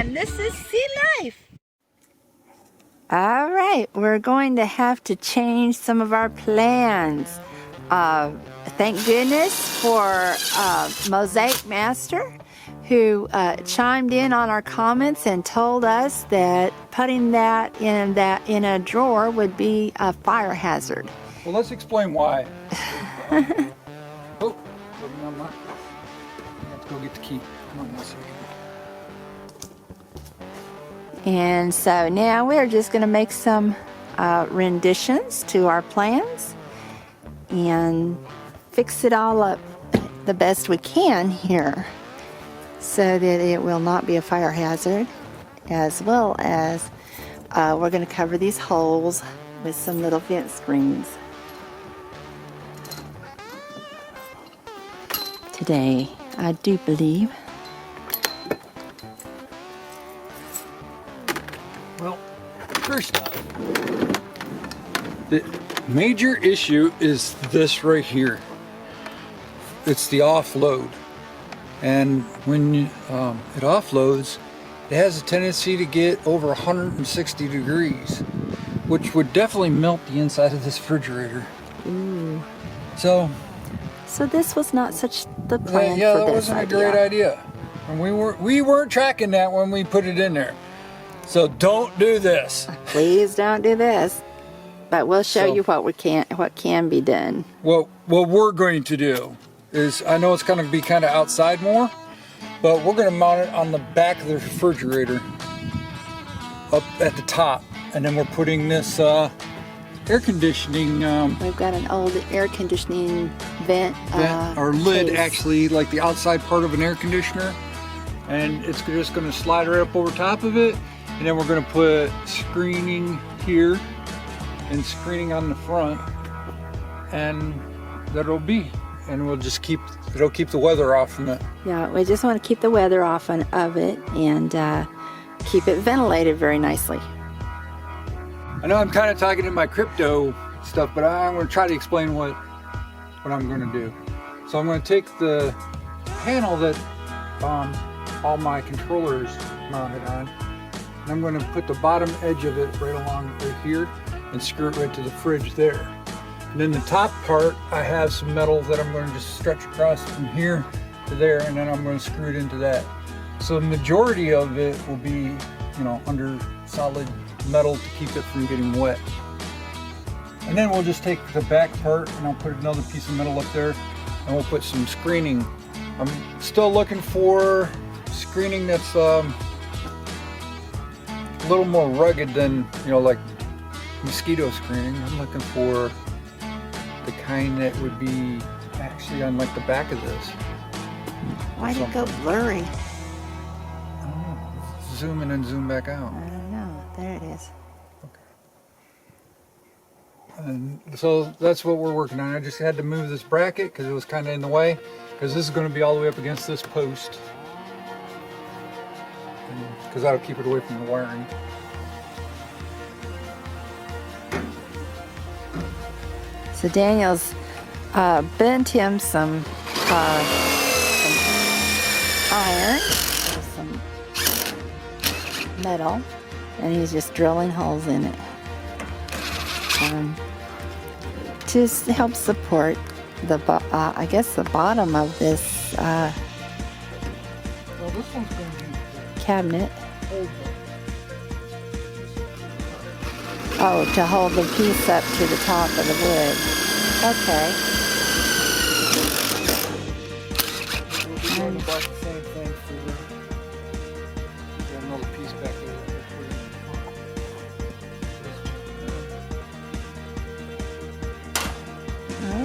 and this is Sea Life. All right, we're going to have to change some of our plans. Thank goodness for Mosaic Master, who chimed in on our comments and told us that putting that in a drawer would be a fire hazard. Well, let's explain why. Oh, I have to go get the key. Come on, one second. And so now we're just going to make some renditions to our plans and fix it all up the best we can here so that it will not be a fire hazard, as well as we're going to cover these holes with some little vent screens. Today, I do believe. Well, first off, the major issue is this right here. It's the offload. And when it offloads, it has a tendency to get over 160 degrees, which would definitely melt the inside of this refrigerator. Ooh. So this was not such the plan yeah, for that this wasn't idea. a great idea. And we weren't tracking that when we put it in there. So don't do this. Please don't do this. But we'll show you what can be done. What we're going to do is, I know it's going to be kind of outside more, but we're going to mount it on the back of the refrigerator up at the top, and then we're putting this air conditioning We've got an old air conditioning vent or lid, case. actually, like the outside part of an air conditioner, and it's just going to slide right up over top of it. And then we're going to put screening here and screening on the front, and that'll be. And we'll just it'll keep the weather off from it. Yeah, we just want to keep the weather off of it and keep it ventilated very nicely. I know I'm kind of talking in my crypto stuff, but I'm going to try to explain what I'm going to do. So I'm going to take the panel that all my controllers mounted on, and I'm going to put the bottom edge of it right along right here and screw it right to the fridge there. And then the top part, I have some metal that I'm going to just stretch across from here to there, and then I'm going to screw it into that. So the majority of it will be, under solid metal to keep it from getting wet. And then we'll just take the back part and I'll put another piece of metal up there, and we'll put some screening. I'm still looking for screening that's a little more rugged than, like mosquito screening. I'm looking for the kind that would be actually on like the back of this. Why did it go blurry? I don't know. Zoom in and zoom back out. I don't know. There it is. Okay. And so that's what we're working on. I just had to move this bracket because it was kind of in the way, because this is going to be all the way up against this post, because that'll keep it away from the wiring. So Daniel's bent him some iron, some metal, and he's just drilling holes in it to help support the I guess the bottom of this Well, this one's going to be cabinet. hold. Oh, to hold the piece up to the top of the wood. Okay. We'll be doing about the same thing for another piece back there.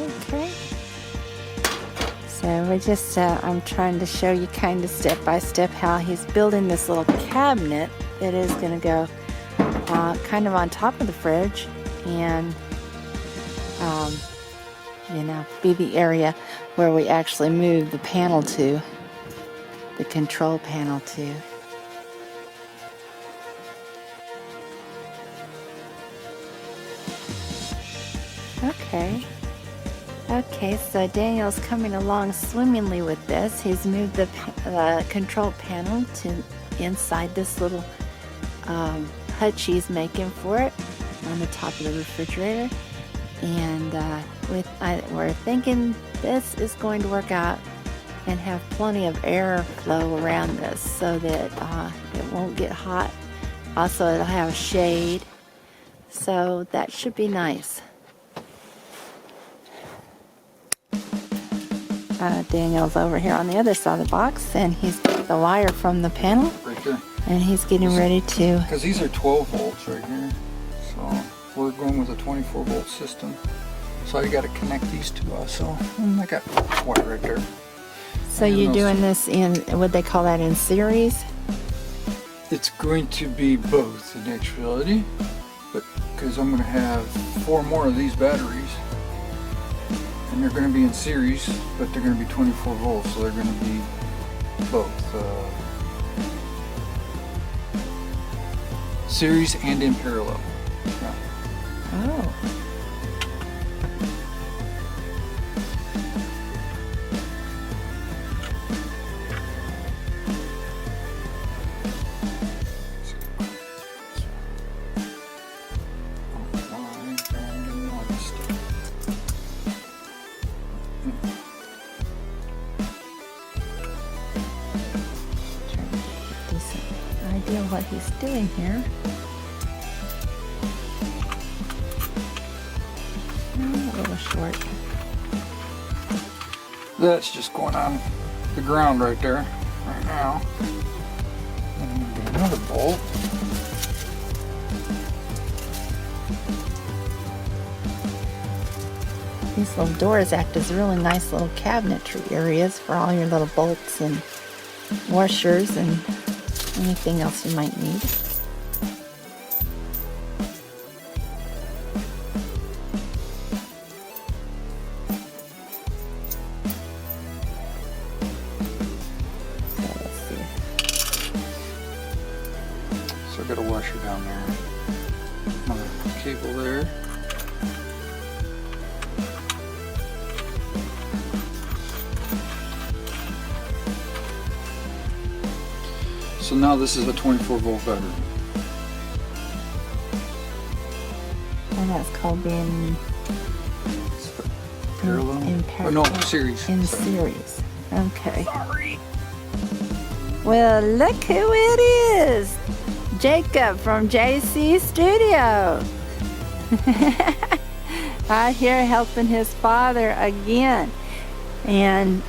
Okay. So we're just, I'm trying to show you kind of step by step how he's building this little cabinet that is going to go kind of on top of the fridge and, be the area where we actually move the panel to, the control panel to. Okay. Okay, so Daniel's coming along swimmingly with this. He's moved the control panel to inside this little hutch he's making for it on the top of the refrigerator. And we're thinking this is going to work out and have plenty of air flow around this so that it won't get hot. Also, it'll have shade. So that should be nice. Daniel's over here on the other side of the box, and he's got the wire from the panel, Right there. and he's getting ready to. Because these are 12 volts right here. So we're going with a 24 volt system. So I got to connect these two also. And I got wire right there. So And you're those- doing this in, what they call that, in series? It's going to be both in actuality, but because I'm going to have 4 more of these batteries. And they're going to be in series, but they're going to be 24 volts, so they're going to be both series and in parallel. Yeah. Oh. Trying to get a decent idea of what he's doing here. A little short. That's just going on the ground right there, right now. And then do another bolt. These little doors act as really nice little cabinetry areas for all your little bolts and washers and anything else you might need. So let's see. So I got a washer down there. Another cable there. So now this is a 24 volt battery. And that's called being Parallel? in Oh, no, series. in Sorry. series. Okay. Sorry. Well, look who it is. Jacob from JC Studio. Out here helping his father again. And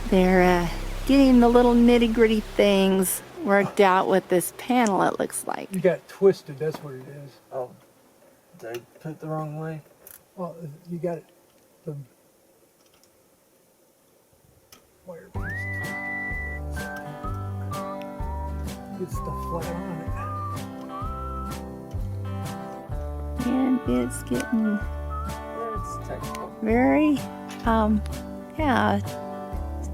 they're getting the little nitty gritty things worked out with this panel, it looks like. You got twisted, that's what it is. Oh, did I put it the wrong way? Well, you got it, the wire piece twisted. Get stuff flat on And it's getting It's technical. very, yeah,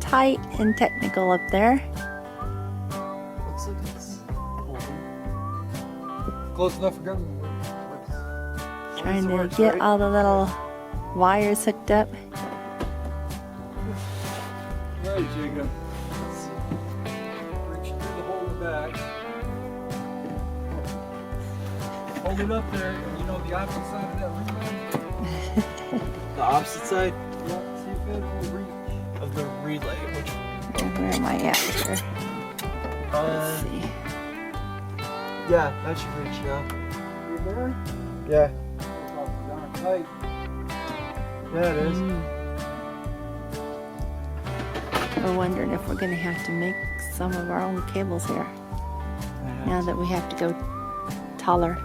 tight and technical up there. Looks like it's holding. Close enough for government. Trying to works, get right? all the little wires hooked up. Right, Jacob. Reach through the hole in the back. Hold it up there, and you know the opposite side of that relay. The opposite side Yeah, see if it will reach. of the relay, which And where am I at here? Let's see. yeah, that should reach now. You there? Yeah, It's awful darn tight. yeah, it is. We're wondering if we're going to have to make some of our own cables here now that we have to go taller.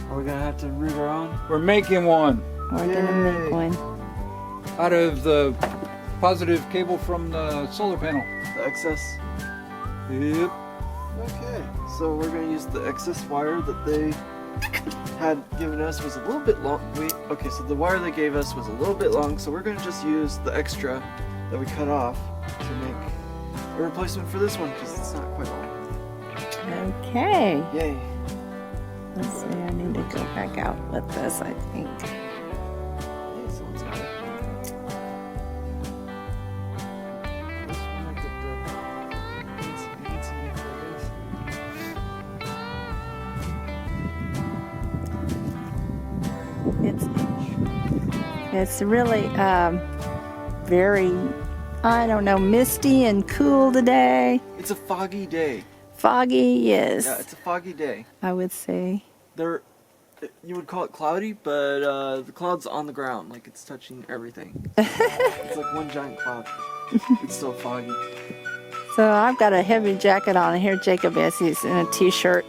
Are we gonna have to root our own? We're making one We're going to Yay. make one. out of the positive cable from the solar panel. The excess. Yep. Okay, so we're gonna use the excess wire that they had given us was a little bit long. Okay, so the wire they gave us was a little bit long, so we're gonna just use the extra that we cut off to make a replacement for this one because it's not quite long. Okay. Yay! Let's see. I need to go back out with this, I think. Yay! Someone's got it. It's really very, I don't know, misty and cool today. It's a foggy day. Foggy, yes, Yeah, it's a foggy day. I would say. You would call it cloudy, but the cloud's on the ground, like it's touching everything. It's like one giant cloud. It's so foggy. So I've got a heavy jacket on, and here Jacob is. He's in a t-shirt.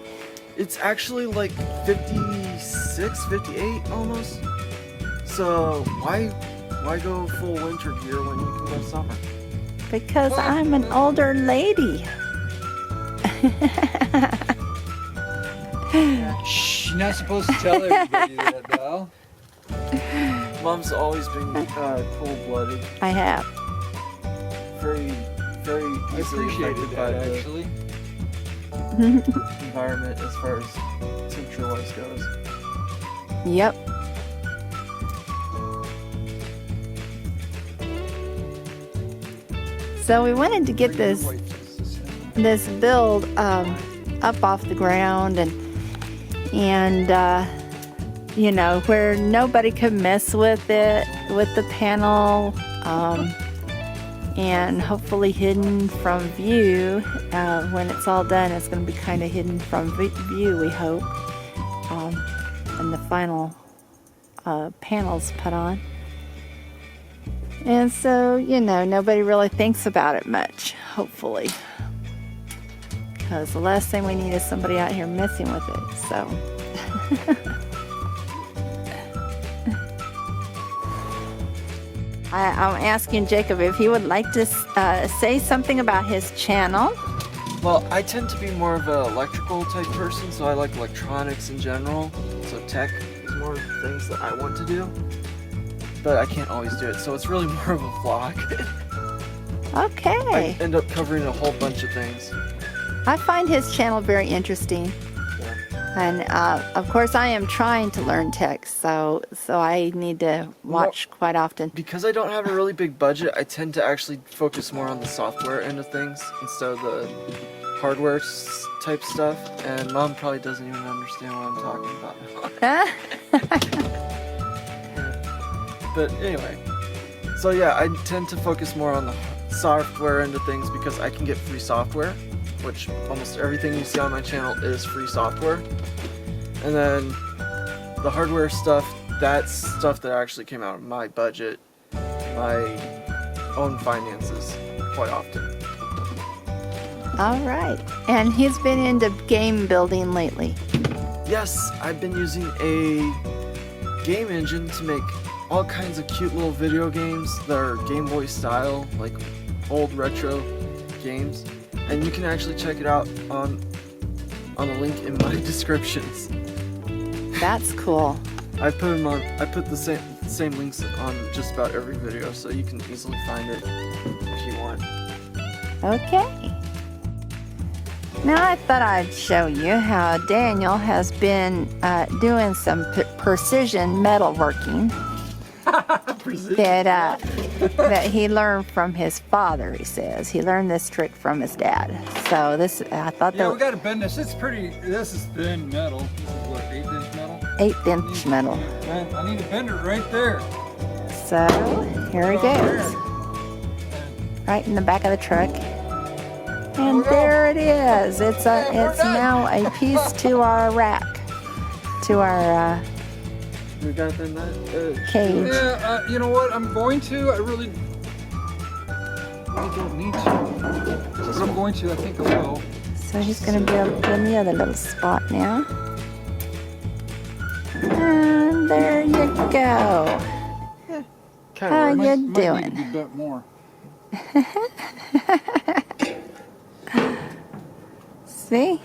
It's actually like 56, 58 almost. So why go full winter gear when you can go summer? Because I'm an older lady. Shh, you're not supposed to tell everybody that, Val. Mom's always been cold-blooded, I have. very, very I easily appreciated affected by that, the actually. environment as far as temperature-wise goes. Yep. So we wanted to get this build up off the ground and you know, where nobody could mess with it, with the panel, and hopefully hidden from view. When it's all done, it's going to be kind of hidden from view, we hope, and the final panels put on. And so, you know, nobody really thinks about it much, hopefully. Because the last thing we need is somebody out here messing with it, so. I'm asking Jacob if he would like to say something about his channel. Well, I tend to be more of an electrical type person, so I like electronics in general. So tech is more things that I want to do, but I can't always do it. So it's really more of a vlog. Okay. I end up covering a whole bunch of things. I find his channel very interesting. Yeah. And of course, I am trying to learn tech, so I need to watch quite often. Because I don't have a really big budget, I tend to actually focus more on the software end of things instead of the hardware type stuff. And Mom probably doesn't even understand what I'm talking about. But anyway, so yeah, I tend to focus more on the software end of things because I can get free software, which almost everything you see on my channel is free software. And then the hardware stuff, that's stuff that actually came out of my budget, my own finances quite often. All right. And he's been into game building lately. Yes, I've been using a game engine to make all kinds of cute little video games that are Game Boy style, like old retro games. And you can actually check it out on the link in my descriptions. That's cool. I put them on. I put the same links on just about every video, so you can easily find it if you want. Okay. Now I thought I'd show you how Daniel has been doing some precision metalworking that he learned from his father. He says he learned this trick from his dad. So this, I thought Yeah, that we gotta bend this. It's pretty. This is thin metal. This is what, 1/8" metal? 1/8" metal. I need to bend it right there. So here he goes, right in the back of the truck. And there it is. It's now a piece to our rack, to our We got the nut. cage. Yeah, you know what? I'm going to. I really don't need to. But I'm going to. I think I will. So he's going to be able to put in the other little spot now. And there you go. Kind How of you Might need to doing? be bent more. See?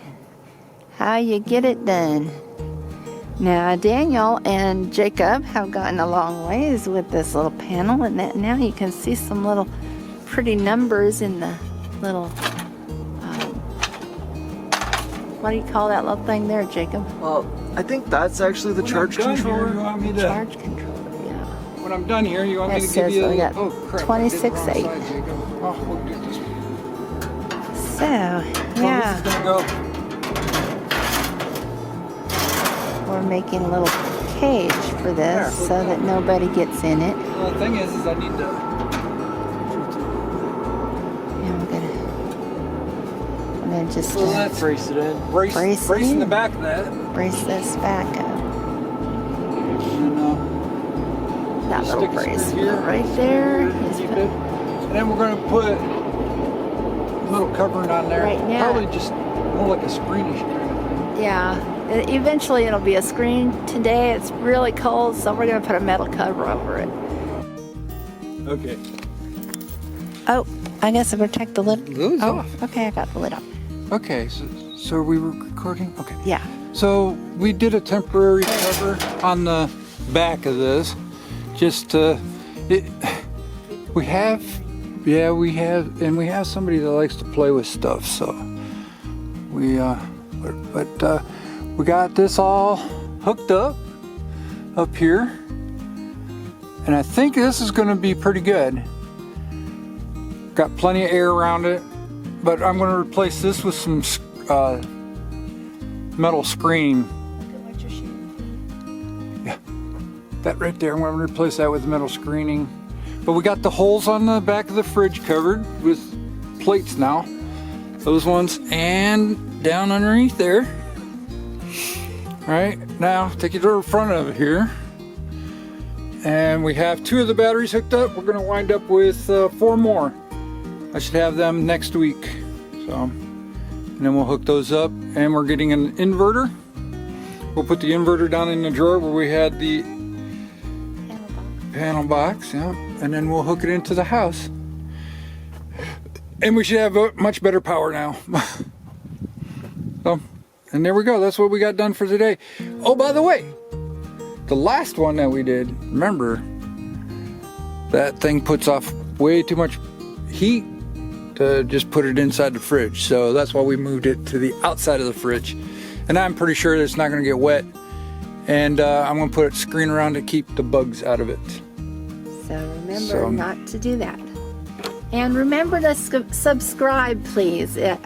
How you get it done. Now Daniel and Jacob have gotten a long ways with this little panel, and that now you can see some little pretty numbers in the little, what do you call that little thing there, Jacob? Well, I think that's actually the charge When I'm done here, controller. you want me to? Charge controller, yeah. When I'm done here, you want me It to give says you? we got Oh crap! 26.8. Oh, we'll do it this way. So, So yeah, this is gonna go. we're making little cage for this so that nobody gets in it. Well, the thing is I need to. And we're gonna just Well, that's Brace it in. brace Brace it in the in. back of that. brace this back up. And, That stick little a brace screw here, right there. and is keep it. And then we're gonna put a little covering on there. Right now. Probably just more like a screenish kind of thing. Yeah, eventually it'll be a screen. Today it's really cold, so we're gonna put a metal cover over it. Okay. Oh, I guess I better take the lid. Lid's Oh, off. okay, I got the lid off. Okay, so are we recording? Okay. Yeah. So we did a temporary cover on the back of this, just we have somebody that likes to play with stuff, so we got this all hooked up here, and I think this is going to be pretty good. Got plenty of air around it, but I'm going to replace this with some metal screen. Yeah, that right there. I'm going to replace that with metal screening. But we got the holes on the back of the fridge covered with plates now. Those ones, and down underneath there. All right, now take you to the front of it here. And we have 2 of the batteries hooked up. We're going to wind up with 4 more. I should have them next week. So, and then we'll hook those up, and we're getting an inverter. We'll put the inverter down in the drawer where we had the panel box, yeah, and then we'll hook it into the house. And we should have much better power now. So, and there we go. That's what we got done for today. Oh, by the way, the last one that we did, remember, that thing puts off way too much heat to just put it inside the fridge. So that's why we moved it to the outside of the fridge. And I'm pretty sure it's not going to get wet. And I'm going to put a screen around to keep the bugs out of it. So remember not to do that. And remember to subscribe, please. The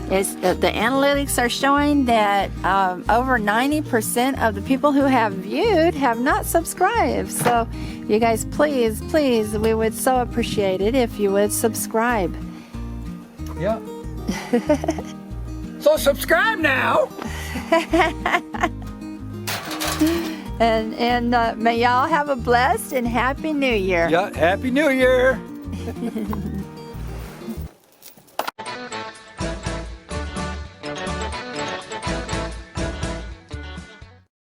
analytics are showing that over 90% of the people who have viewed have not subscribed. So you guys, please, we would so appreciate it if you would subscribe. Yeah. So subscribe now. And may y'all have a blessed and happy new year. Yeah, Happy New Year.